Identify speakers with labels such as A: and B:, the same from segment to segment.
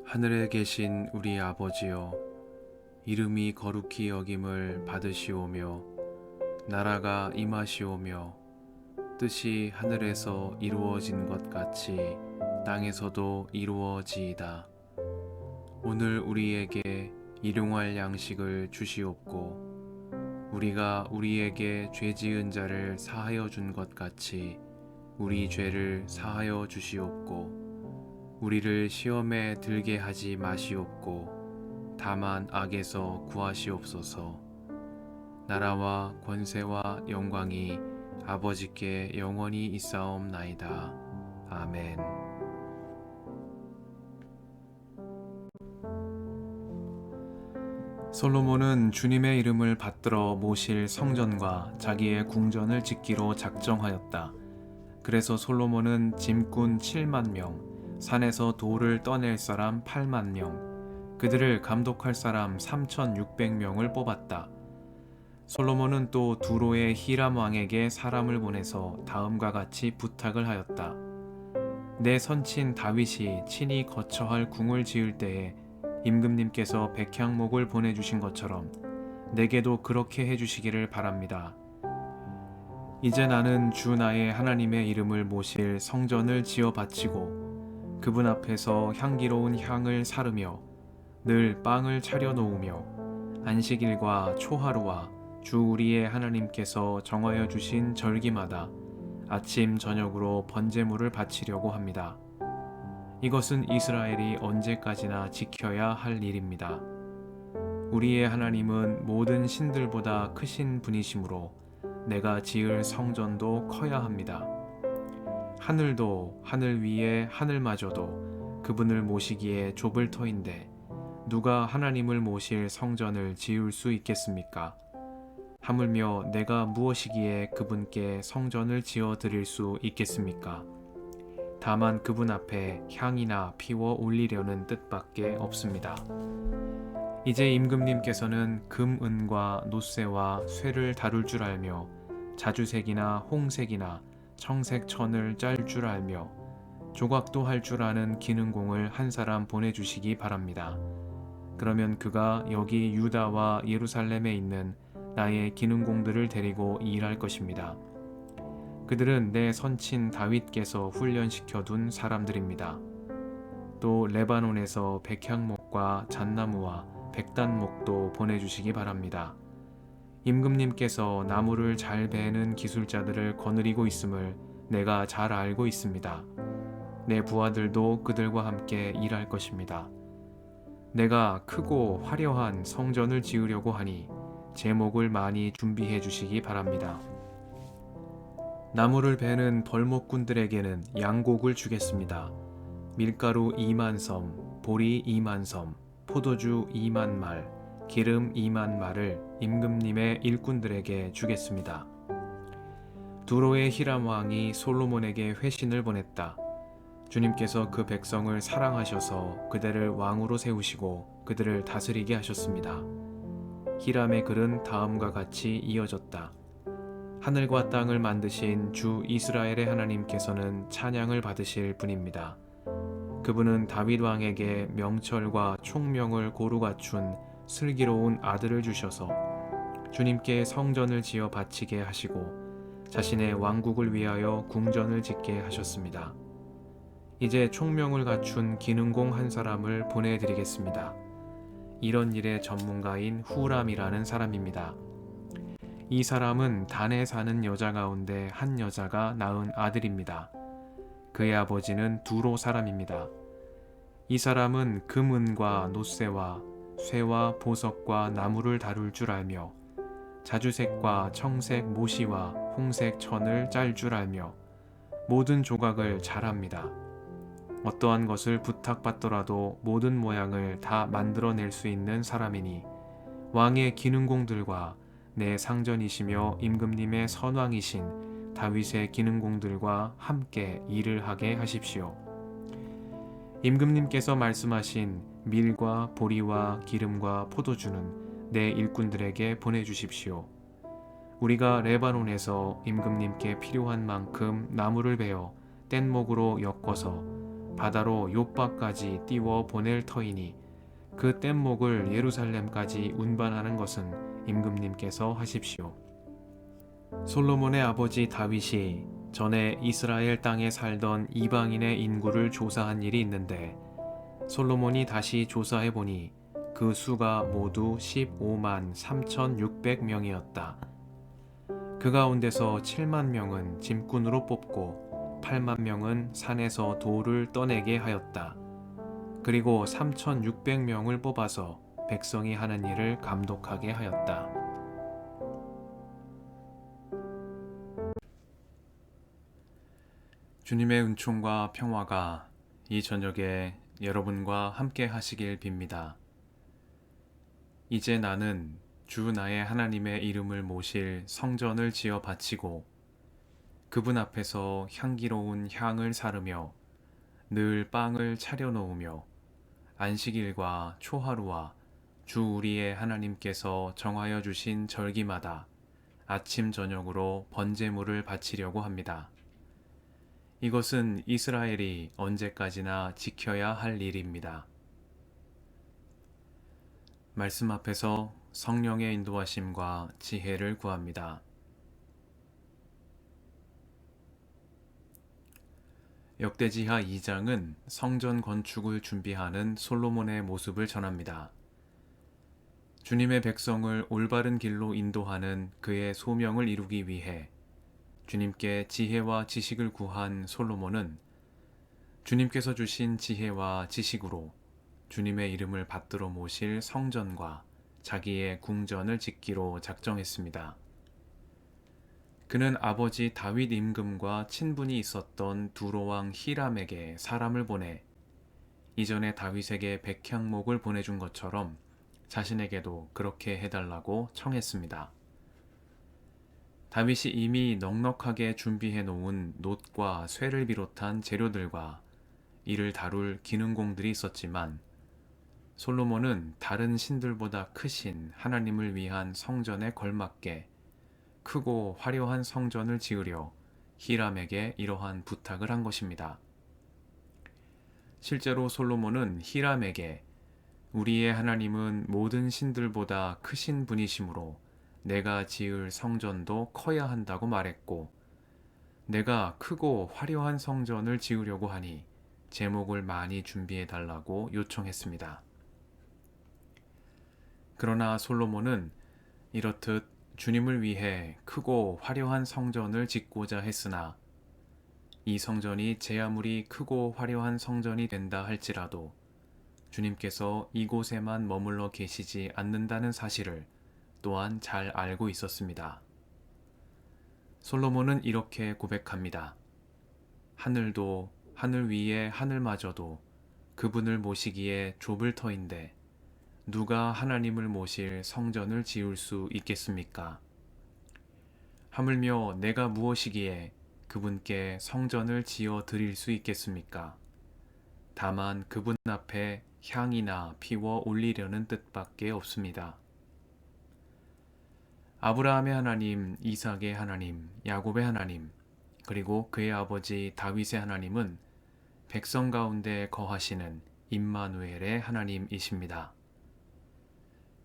A: 하늘에 계신 우리 아버지여, 이름이 거룩히 여김을 받으시오며 나라가 임하시오며 뜻이 하늘에서 이루어진 것 같이 땅에서도 이루어지이다. 오늘 우리에게 일용할 양식을 주시옵고 우리가 우리에게 죄 지은 자를 사하여 준 것 같이 우리 죄를 사하여 주시옵고 우리를 시험에 들게 하지 마시옵고 다만 악에서 구하시옵소서. 나라와 권세와 영광이 아버지께 영원히 있사옵나이다. 아멘. 솔로몬은 주님의 이름을 받들어 모실 성전과 자기의 궁전을 짓기로 작정하였다. 그래서 솔로몬은 짐꾼 7만 명, 산에서 돌을 떠낼 사람 8만 명, 그들을 감독할 사람 3,600명을 뽑았다. 솔로몬은 또 두로의 히람 왕에게 사람을 보내서 다음과 같이 부탁을 하였다. 내 선친 다윗이 친히 거처할 궁을 지을 때에 임금님께서 백향목을 보내주신 것처럼 내게도 그렇게 해주시기를 바랍니다. 이제 나는 주 나의 하나님의 이름을 모실 성전을 지어 바치고 그분 앞에서 향기로운 향을 사르며 늘 빵을 차려 놓으며 안식일과 초하루와 주 우리의 하나님께서 정하여 주신 절기마다 아침 저녁으로 번제물을 바치려고 합니다. 이것은 이스라엘이 언제까지나 지켜야 할 일입니다. 우리의 하나님은 모든 신들보다 크신 분이시므로 내가 지을 성전도 커야 합니다. 하늘도 하늘 위에 하늘마저도 그분을 모시기에 좁을 터인데 누가 하나님을 모실 성전을 지을 수 있겠습니까? 하물며 내가 무엇이기에 그분께 성전을 지어 드릴 수 있겠습니까? 다만 그분 앞에 향이나 피워 올리려는 뜻밖에 없습니다. 이제 임금님께서는 금, 은과 놋쇠와 쇠를 다룰 줄 알며 자주색이나 홍색이나 청색 천을 짤 줄 알며 조각도 할 줄 아는 기능공을 한 사람 보내주시기 바랍니다. 그러면 그가 여기 유다와 예루살렘에 있는 나의 기능공들을 데리고 일할 것입니다. 그들은 내 선친 다윗께서 훈련시켜둔 사람들입니다. 또 레바논에서 백향목과 잣나무와 백단목도 보내주시기 바랍니다. 임금님께서 나무를 잘 베는 기술자들을 거느리고 있음을 내가 잘 알고 있습니다. 내 부하들도 그들과 함께 일할 것입니다. 내가 크고 화려한 성전을 지으려고 하니 제목을 많이 준비해 주시기 바랍니다. 나무를 베는 벌목꾼들에게는 양곡을 주겠습니다. 밀가루 2만 섬, 보리 2만 섬, 포도주 2만 말, 기름 2만 말을 임금님의 일꾼들에게 주겠습니다. 두로의 히람 왕이 솔로몬에게 회신을 보냈다. 주님께서 그 백성을 사랑하셔서 그들을 왕으로 세우시고 그들을 다스리게 하셨습니다. 히람의 글은 다음과 같이 이어졌다. 하늘과 땅을 만드신 주 이스라엘의 하나님께서는 찬양을 받으실 분입니다. 그분은 다윗 왕에게 명철과 총명을 고루 갖춘 슬기로운 아들을 주셔서 주님께 성전을 지어 바치게 하시고 자신의 왕국을 위하여 궁전을 짓게 하셨습니다. 이제 총명을 갖춘 기능공 한 사람을 보내드리겠습니다. 이런 일의 전문가인 후람이라는 사람입니다. 이 사람은 단에 사는 여자 가운데 한 여자가 낳은 아들입니다. 그의 아버지는 두로 사람입니다. 이 사람은 금, 은과 놋쇠와 쇠와 보석과 나무를 다룰 줄 알며 자주색과 청색 모시와 홍색 천을 짤 줄 알며 모든 조각을 잘합니다. 어떠한 것을 부탁받더라도 모든 모양을 다 만들어낼 수 있는 사람이니 왕의 기능공들과 내 상전이시며 임금님의 선왕이신 다윗의 기능공들과 함께 일을 하게 하십시오. 임금님께서 말씀하신 밀과 보리와 기름과 포도주는 내 일꾼들에게 보내주십시오. 우리가 레바논에서 임금님께 필요한 만큼 나무를 베어 뗏목으로 엮어서 바다로 욥바까지 띄워 보낼 터이니 그 뗏목을 예루살렘까지 운반하는 것은 임금님께서 하십시오. 솔로몬의 아버지 다윗이 전에 이스라엘 땅에 살던 이방인의 인구를 조사한 일이 있는데 솔로몬이 다시 조사해 보니 그 수가 모두 15만 3,600명이었다. 그 가운데서 7만 명은 짐꾼으로 뽑고 8만 명은 산에서 돌을 떠내게 하였다. 그리고 3,600명을 뽑아서 백성이 하는 일을 감독하게 하였다. 주님의 은총과 평화가 이 저녁에 여러분과 함께 하시길 빕니다. 이제 나는 주 나의 하나님의 이름을 모실 성전을 지어 바치고 그분 앞에서 향기로운 향을 사르며 늘 빵을 차려 놓으며 안식일과 초하루와 주 우리의 하나님께서 정하여 주신 절기마다 아침 저녁으로 번제물을 바치려고 합니다. 이것은 이스라엘이 언제까지나 지켜야 할 일입니다. 말씀 앞에서 성령의 인도하심과 지혜를 구합니다. 역대지하 2장은 성전 건축을 준비하는 솔로몬의 모습을 전합니다. 주님의 백성을 올바른 길로 인도하는 그의 소명을 이루기 위해 주님께 지혜와 지식을 구한 솔로몬은 주님께서 주신 지혜와 지식으로 주님의 이름을 받들어 모실 성전과 자기의 궁전을 짓기로 작정했습니다. 그는 아버지 다윗 임금과 친분이 있었던 두로왕 히람에게 사람을 보내 이전에 다윗에게 백향목을 보내준 것처럼 자신에게도 그렇게 해달라고 청했습니다. 다윗이 이미 넉넉하게 준비해 놓은 놋과 쇠를 비롯한 재료들과 이를 다룰 기능공들이 있었지만 솔로몬은 다른 신들보다 크신 하나님을 위한 성전에 걸맞게 크고 화려한 성전을 지으려 히람에게 이러한 부탁을 한 것입니다. 실제로 솔로몬은 히람에게 우리의 하나님은 모든 신들보다 크신 분이시므로 내가 지을 성전도 커야 한다고 말했고 내가 크고 화려한 성전을 지으려고 하니 제목을 많이 준비해 달라고 요청했습니다. 그러나 솔로몬은 이렇듯 주님을 위해 크고 화려한 성전을 짓고자 했으나 이 성전이 제 아무리 크고 화려한 성전이 된다 할지라도 주님께서 이곳에만 머물러 계시지 않는다는 사실을 또한 잘 알고 있었습니다. 솔로몬은 이렇게 고백합니다. 하늘도 하늘 위에 하늘마저도 그분을 모시기에 좁을 터인데 누가 하나님을 모실 성전을 지을 수 있겠습니까? 하물며 내가 무엇이기에 그분께 성전을 지어 드릴 수 있겠습니까? 다만 그분 앞에 향이나 피워 올리려는 뜻밖에 없습니다. 아브라함의 하나님, 이삭의 하나님, 야곱의 하나님, 그리고 그의 아버지 다윗의 하나님은 백성 가운데 거하시는 임마누엘의 하나님이십니다.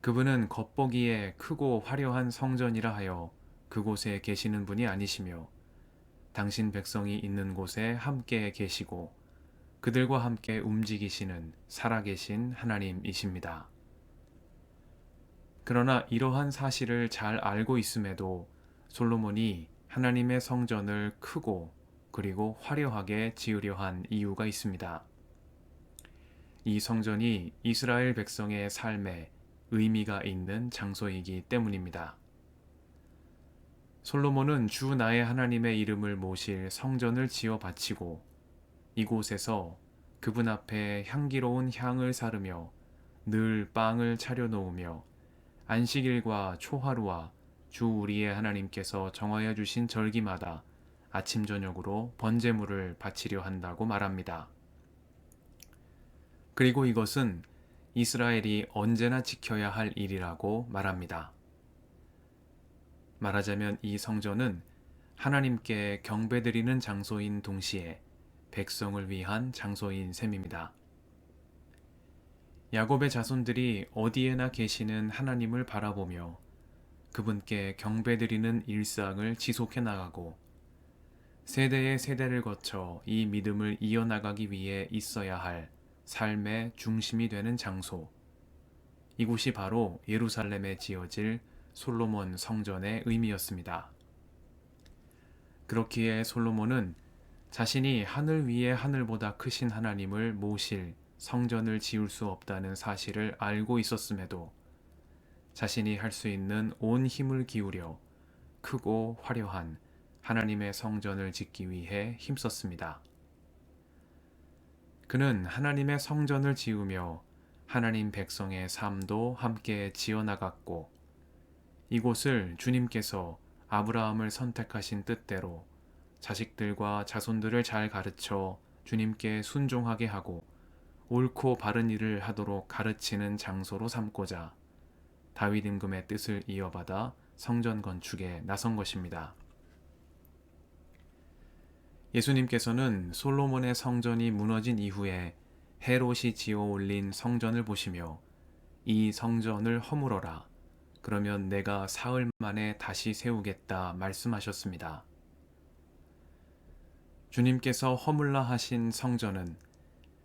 A: 그분은 겉보기에 크고 화려한 성전이라 하여 그곳에 계시는 분이 아니시며 당신 백성이 있는 곳에 함께 계시고 그들과 함께 움직이시는 살아계신 하나님이십니다. 그러나 이러한 사실을 잘 알고 있음에도 솔로몬이 하나님의 성전을 크고 그리고 화려하게 지으려 한 이유가 있습니다. 이 성전이 이스라엘 백성의 삶에 의미가 있는 장소이기 때문입니다. 솔로몬은 주 나의 하나님의 이름을 모실 성전을 지어 바치고 이곳에서 그분 앞에 향기로운 향을 사르며 늘 빵을 차려 놓으며 안식일과 초하루와 주 우리의 하나님께서 정하여 주신 절기마다 아침 저녁으로 번제물을 바치려 한다고 말합니다. 그리고 이것은 이스라엘이 언제나 지켜야 할 일이라고 말합니다. 말하자면 이 성전은 하나님께 경배드리는 장소인 동시에 백성을 위한 장소인 셈입니다. 야곱의 자손들이 어디에나 계시는 하나님을 바라보며 그분께 경배드리는 일상을 지속해 나가고 세대의 세대를 거쳐 이 믿음을 이어나가기 위해 있어야 할 삶의 중심이 되는 장소. 이곳이 바로 예루살렘에 지어질 솔로몬 성전의 의미였습니다. 그렇기에 솔로몬은 자신이 하늘 위에 하늘보다 크신 하나님을 모실 성전을 지을 수 없다는 사실을 알고 있었음에도 자신이 할 수 있는 온 힘을 기울여 크고 화려한 하나님의 성전을 짓기 위해 힘썼습니다. 그는 하나님의 성전을 지으며 하나님 백성의 삶도 함께 지어나갔고 이곳을 주님께서 아브라함을 선택하신 뜻대로 자식들과 자손들을 잘 가르쳐 주님께 순종하게 하고 옳고 바른 일을 하도록 가르치는 장소로 삼고자 다윗 임금의 뜻을 이어받아 성전 건축에 나선 것입니다. 예수님께서는 솔로몬의 성전이 무너진 이후에 헤롯이 지어 올린 성전을 보시며 이 성전을 허물어라. 그러면 내가 사흘 만에 다시 세우겠다 말씀하셨습니다. 주님께서 허물라 하신 성전은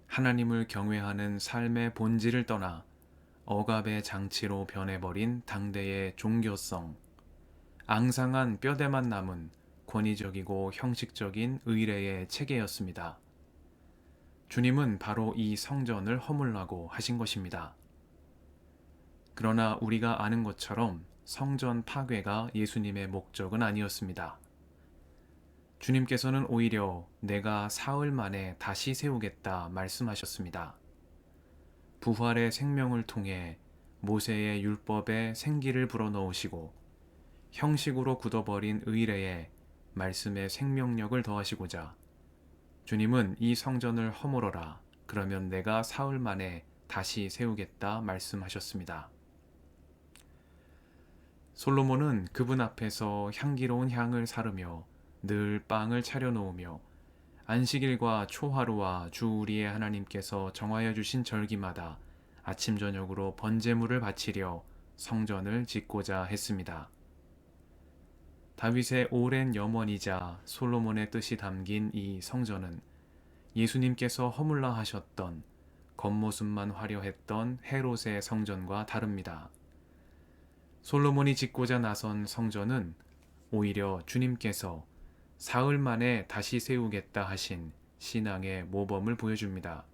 A: 하나님을 경외하는 삶의 본질을 떠나 억압의 장치로 변해버린 당대의 종교성, 앙상한 뼈대만 남은 권위적이고 형식적인 의례의 체계였습니다. 주님은 바로 이 성전을 허물라고 하신 것입니다. 그러나 우리가 아는 것처럼 성전 파괴가 예수님의 목적은 아니었습니다. 주님께서는 오히려 내가 사흘 만에 다시 세우겠다 말씀하셨습니다. 부활의 생명을 통해 모세의 율법에 생기를 불어넣으시고 형식으로 굳어버린 의례에 말씀의 생명력을 더하시고자 주님은 이 성전을 허물어라. 그러면 내가 사흘 만에 다시 세우겠다 말씀하셨습니다. 솔로몬은 그분 앞에서 향기로운 향을 사르며 늘 빵을 차려놓으며 안식일과 초하루와 주 우리의 하나님께서 정하여 주신 절기마다 아침 저녁으로 번제물을 바치려 성전을 짓고자 했습니다. 다윗의 오랜 염원이자 솔로몬의 뜻이 담긴 이 성전은 예수님께서 허물라 하셨던 겉모습만 화려했던 헤롯의 성전과 다릅니다. 솔로몬이 짓고자 나선 성전은 오히려 주님께서 사흘 만에 다시 세우겠다 하신 신앙의 모범을 보여줍니다.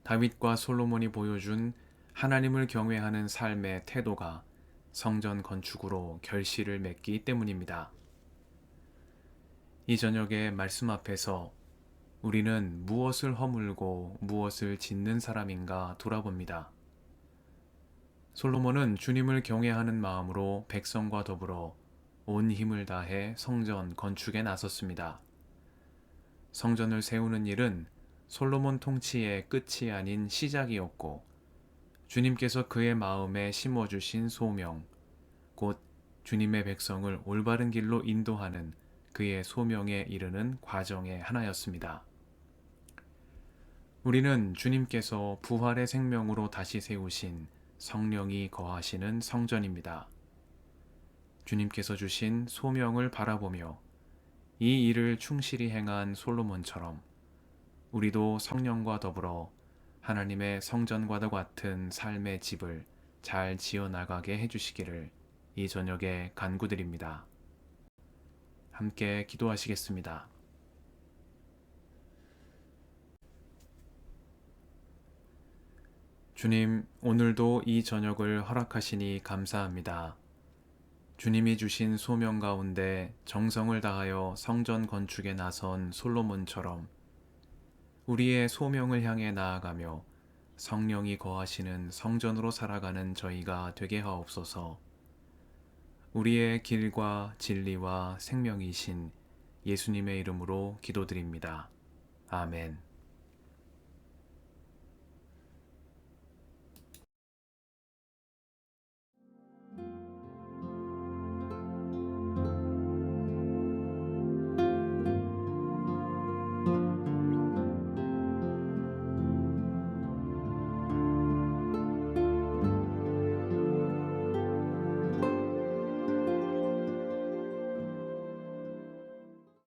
A: 다윗과 솔로몬이 보여준 하나님을 경외하는 삶의 태도가 성전 건축으로 결실을 맺기 때문입니다. 이 저녁의 말씀 앞에서 우리는 무엇을 허물고 무엇을 짓는 사람인가 돌아봅니다. 솔로몬은 주님을 경외하는 마음으로 백성과 더불어 온 힘을 다해 성전 건축에 나섰습니다. 성전을 세우는 일은 솔로몬 통치의 끝이 아닌 시작이었고 주님께서 그의 마음에 심어주신 소명, 곧 주님의 백성을 올바른 길로 인도하는 그의 소명에 이르는 과정의 하나였습니다. 우리는 주님께서 부활의 생명으로 다시 세우신 성령이 거하시는 성전입니다. 주님께서 주신 소명을 바라보며 이 일을 충실히 행한 솔로몬처럼 우리도 성령과 더불어 하나님의 성전과도 같은 삶의 집을 잘 지어나가게 해주시기를 이 저녁에 간구드립니다. 함께 기도하시겠습니다. 주님, 오늘도 이 저녁을 허락하시니 감사합니다. 주님이 주신 소명 가운데 정성을 다하여 성전 건축에 나선 솔로몬처럼 우리의 소명을 향해 나아가며 성령이 거하시는 성전으로 살아가는 저희가 되게 하옵소서. 우리의 길과 진리와 생명이신 예수님의 이름으로 기도드립니다. 아멘.